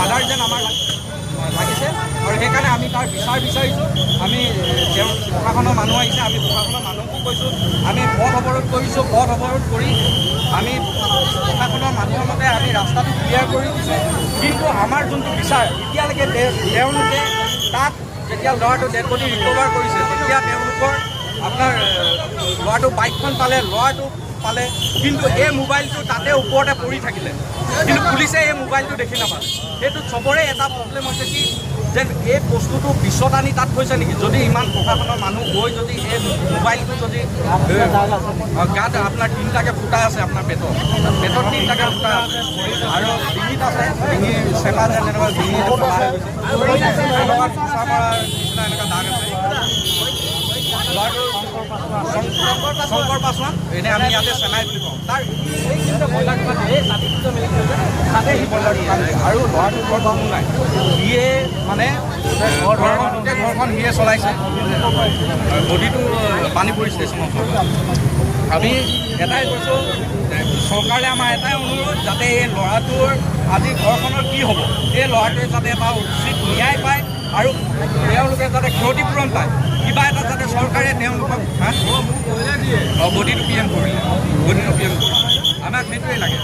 Mother যেন আমাৰ লাগিছে আৰু সেইকাৰণে আমি তাৰ বিচাৰিছোঁ। আমি প্ৰশাসনৰ মানুহ আহিছে, আমি প্ৰশাসনৰ মানুহকো কৈছোঁ, আমি পথ অৱৰোধ কৰিছোঁ। পথ অৱৰোধ কৰি আমি প্ৰশাসনৰ মানুহৰ মতে আমি ৰাস্তাটো ক্লিয়াৰ কৰি দিছোঁ। কিন্তু আমাৰ যোনটো বিচাৰ এতিয়ালৈকে তেওঁলোকে তাত যেতিয়া ল'ৰাটো ডেড বডি ৰিকভাৰ কৰিছে তেতিয়া তেওঁলোকৰ আপোনাৰ ল'ৰাটো বাইকখন পালে, ল'ৰাটো পালে, কিন্তু এই মোবাইলটো তাতে ওপৰতে পৰি থাকিলে, কিন্তু পুলিচে এই মোবাইলটো দেখি নাপালে। সেইটোত চবৰে এটা প্ৰব্লেম হৈছে কি যে এই বস্তুটো পিছত আনি তাত থৈছে নেকি? যদি ইমান প্ৰশাসনৰ মানুহ গৈ যদি এই মোবাইলটো যদি গাত আপোনাৰ 3টাকৈ ফুটা আছে, আপোনাৰ পেটত 3টাকৈ ফুটা আছে আৰু ডিঙিত আছে, ডিঙি চেপা যেন এনেকুৱা ডিঙি ফুটা হৈ গৈছে, এনেকুৱা ফুটা মৰাৰ নিচিনা এনেকুৱা দাগ আছে। ল'ৰাটো শংকৰ পাছোৱান, এনেই আমি ইয়াতে চেনাই বুলি কওঁ। তাৰ ব্ৰইলাৰ দোকান তাতে সি ব্ৰইলাৰ দোকান আৰু ল'ৰাটোৰ ঘৰত কোনো নাই। সিয়ে মানে ঘৰখন সিয়ে চলাইছে। বডিটো পানী পৰি ষ্টেচনত। আমি এটাই কৈছোঁ, চৰকাৰে আমাৰ এটাই অনুৰোধ যাতে এই ল'ৰাটোৰ আজি ঘৰখনৰ কি হ'ব, এই ল'ৰাটোৱে যাতে এটা উচিত ন্যায় পায় আৰু তেওঁলোকে যাতে ক্ষতিপূৰণ পায়, কিবা এটা যাতে চৰকাৰে তেওঁলোকক বডিটো পি এম কৰিলে, আমাক সেইটোৱে লাগে।